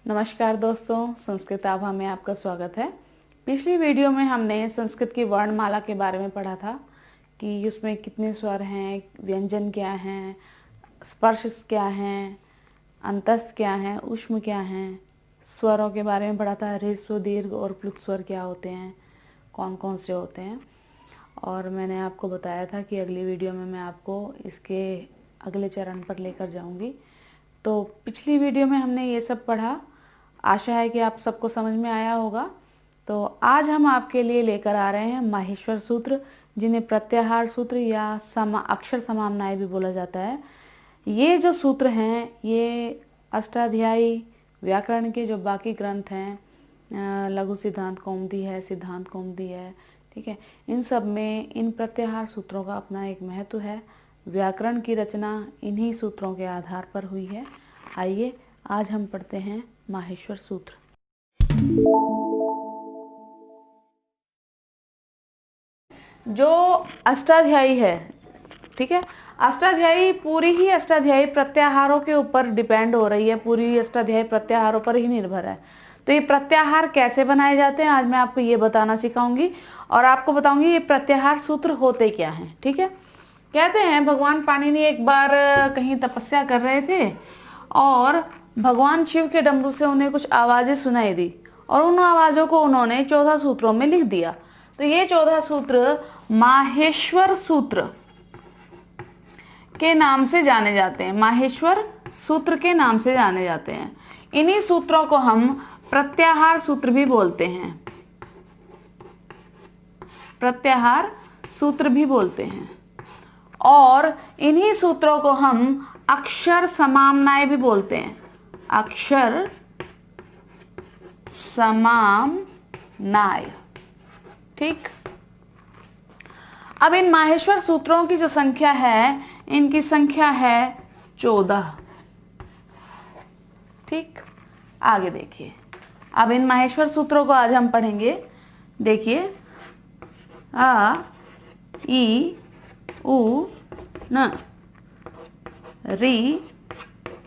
नमस्कार दोस्तों, संस्कृत आभा में आपका स्वागत है। पिछली वीडियो में हमने संस्कृत की वर्णमाला के बारे में पढ़ा था कि उसमें कितने स्वर हैं, व्यंजन क्या हैं, स्पर्श क्या हैं, अंतस्थ क्या हैं, ऊष्म क्या हैं। स्वरों के बारे में पढ़ा था, ह्रस्व, दीर्घ और प्लुत स्वर क्या होते हैं, कौन कौन से होते हैं। और मैंने आपको बताया था कि अगली वीडियो में मैं आपको इसके अगले चरण पर लेकर जाऊंगी। तो पिछली वीडियो में हमने ये सब पढ़ा, आशा है कि आप सबको समझ में आया होगा। तो आज हम आपके लिए लेकर आ रहे हैं माहेश्वर सूत्र, जिन्हें प्रत्याहार सूत्र या अक्षर समामनाएं भी बोला जाता है। ये जो सूत्र हैं ये अष्टाध्यायी व्याकरण के जो बाकी ग्रंथ हैं, लघु सिद्धांत कौमुदी है, सिद्धांत कौमुदी है, ठीक है, इन सब में इन प्रत्याहार सूत्रों का अपना एक महत्व है। व्याकरण की रचना इन्हीं सूत्रों के आधार पर हुई है। आइए आज हम पढ़ते हैं माहेश्वर सूत्र। जो अष्टाध्यायी है, ठीक है, अष्टाध्यायी पूरी ही अष्टाध्यायी प्रत्याहारों के ऊपर डिपेंड हो रही है, पूरी अष्टाध्यायी प्रत्याहारों पर ही निर्भर है। तो ये प्रत्याहार कैसे बनाए जाते हैं आज मैं आपको ये बताना सिखाऊंगी और आपको बताऊंगी ये प्रत्याहार सूत्र होते क्या हैं। ठीक है, कहते हैं भगवान पाणिनि एक बार कहीं तपस्या कर रहे थे और भगवान शिव के डमरू से उन्हें कुछ आवाजें सुनाई दी और उन आवाजों को उन्होंने 14 सूत्रों में लिख दिया। तो ये 14 सूत्र माहेश्वर सूत्र के नाम से जाने जाते हैं, माहेश्वर सूत्र के नाम से जाने जाते हैं। इन्हीं सूत्रों को हम प्रत्याहार सूत्र भी बोलते हैं, प्रत्याहार सूत्र भी बोलते हैं। और इन्हीं सूत्रों को हम अक्षर समामनाएं भी बोलते हैं, अक्षर समामनाएं। ठीक, अब इन माहेश्वर सूत्रों की जो संख्या है, इनकी संख्या है 14। ठीक, आगे देखिए। अब इन माहेश्वर सूत्रों को आज हम पढ़ेंगे। देखिए, आ ई उ न री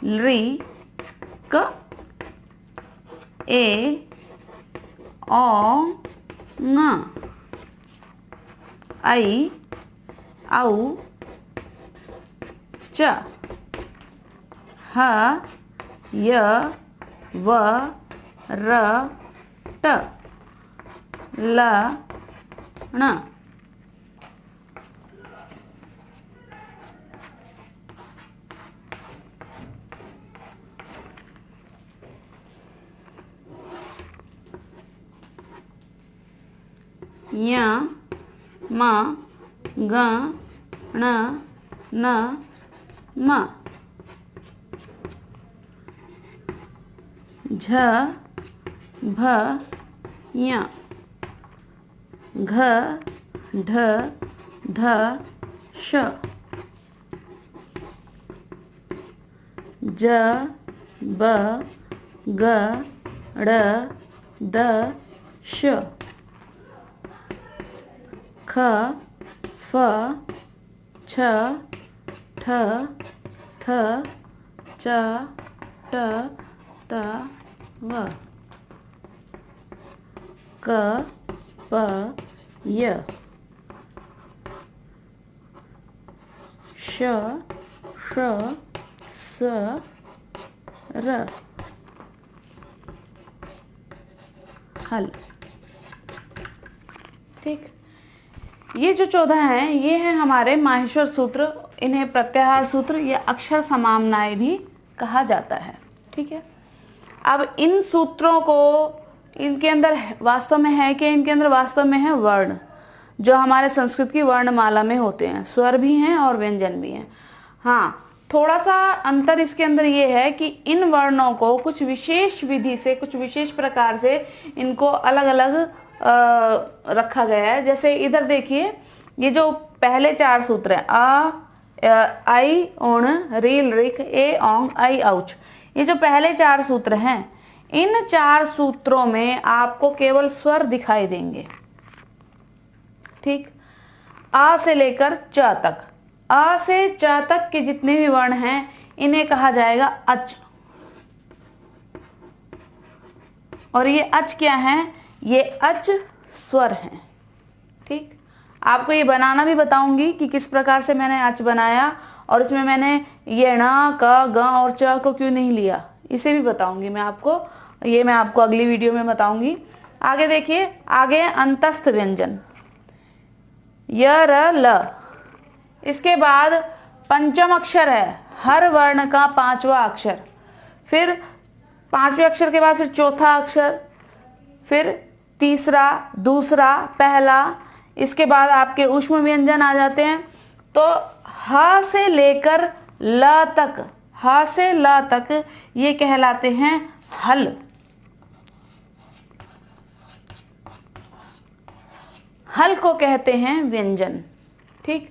री क ए ओ न आई औ च ह य व र ट ल ण। य म ग ण न म झ भ य घ ढ ध श ज ब ग ड़ द श ख फ छ ठ थ च ट त व क प य श ष स र। हल। ठीक, ये जो 14 हैं ये हैं हमारे माहेश्वर सूत्र। इन्हें प्रत्याहार सूत्र या अक्षर समामनाएं भी कहा जाता है। ठीक है, अब इन सूत्रों को इनके अंदर वास्तव में है कि इनके अंदर वास्तव में है वर्ण, जो हमारे संस्कृत की वर्णमाला में होते हैं। स्वर भी हैं और व्यंजन भी हैं। हाँ, थोड़ा सा अंतर इसके अंदर ये है कि इन वर्णों को कुछ विशेष विधि से, कुछ विशेष प्रकार से इनको अलग अलग रखा गया है। जैसे इधर देखिए, ये जो पहले 4 सूत्र हैं, अ आई उण रील रिक ए ओंग आई औच, ये जो पहले 4 सूत्र हैं, इन 4 सूत्रों में आपको केवल स्वर दिखाई देंगे। ठीक, आ से लेकर च तक, अ से च तक के जितने भी वर्ण हैं इन्हें कहा जाएगा अच। और ये अच क्या है, ये अच स्वर हैं। ठीक, आपको ये बनाना भी बताऊंगी कि किस प्रकार से मैंने अच बनाया, और इसमें मैंने ये ण क ग और च को क्यों नहीं लिया, इसे भी बताऊंगी मैं आपको। ये मैं आपको अगली वीडियो में बताऊंगी। आगे देखिए, आगे अंतस्थ व्यंजन य र ल। इसके बाद पंचम अक्षर है, हर वर्ण का 5वां अक्षर, फिर 5वें अक्षर के बाद फिर चौथा अक्षर, फिर तीसरा, दूसरा, पहला। इसके बाद आपके ऊष्म व्यंजन आ जाते हैं। तो ह से लेकर ल तक, ह से ल तक ये कहलाते हैं हल। हल को कहते हैं व्यंजन। ठीक,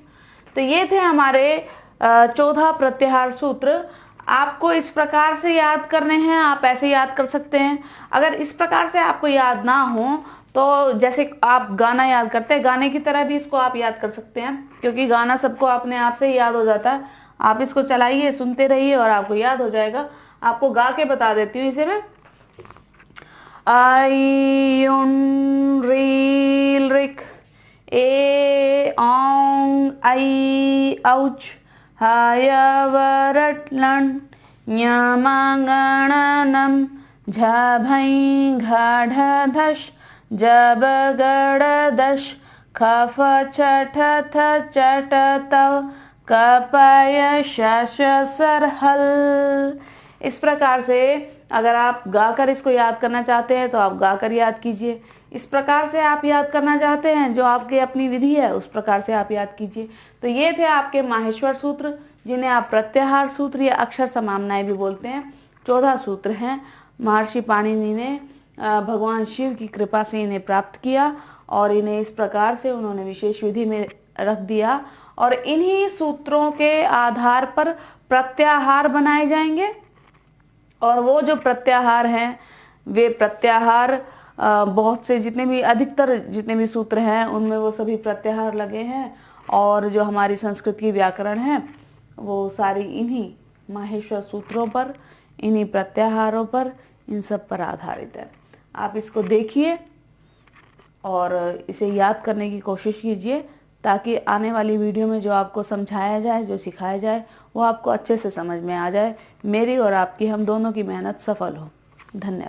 तो ये थे हमारे 14 प्रत्याहार सूत्र। आपको इस प्रकार से याद करने हैं, आप ऐसे याद कर सकते हैं। अगर इस प्रकार से आपको याद ना हो तो जैसे आप गाना याद करते हैं, गाने की तरह भी इसको आप याद कर सकते हैं, क्योंकि गाना सबको अपने आप से ही याद हो जाता है। आप इसको चलाइए, सुनते रहिए और आपको याद हो जाएगा। आपको गा के बता देती हूँ इसे मैं। आई उन रील रिक ए औंग आई औच हायवरटलन ञमांगणनम झभई घाढधश जबगड़दश खफ छठ थ चट तव कपय शश सरहल। इस प्रकार से अगर आप गाकर इसको याद करना चाहते हैं तो आप गाकर याद कीजिए। इस प्रकार से आप याद करना चाहते हैं, जो आपकी अपनी विधि है उस प्रकार से आप याद कीजिए। तो ये थे आपके माहेश्वर सूत्र, जिन्हें आप प्रत्याहार सूत्र या अक्षर समामनाएं भी बोलते हैं। 14 सूत्र हैं। महर्षि पाणिनि ने भगवान शिव की कृपा से इन्हें प्राप्त किया और इन्हें इस प्रकार से उन्होंने विशेष विधि में रख दिया, और इन्हीं सूत्रों के आधार पर प्रत्याहार बनाए जाएंगे। और वो जो प्रत्याहार हैं वे प्रत्याहार बहुत से अधिकतर जितने भी सूत्र हैं उनमें वो सभी प्रत्याहार लगे हैं, और जो हमारी संस्कृत की व्याकरण है वो सारी इन्हीं माहेश्वर सूत्रों पर, इन्हीं प्रत्याहारों पर, इन सब पर आधारित है। आप इसको देखिए और इसे याद करने की कोशिश कीजिए, ताकि आने वाली वीडियो में जो आपको समझाया जाए, जो सिखाया जाए, वो आपको अच्छे से समझ में आ जाए। मेरी और आपकी, हम दोनों की मेहनत सफल हो। धन्यवाद।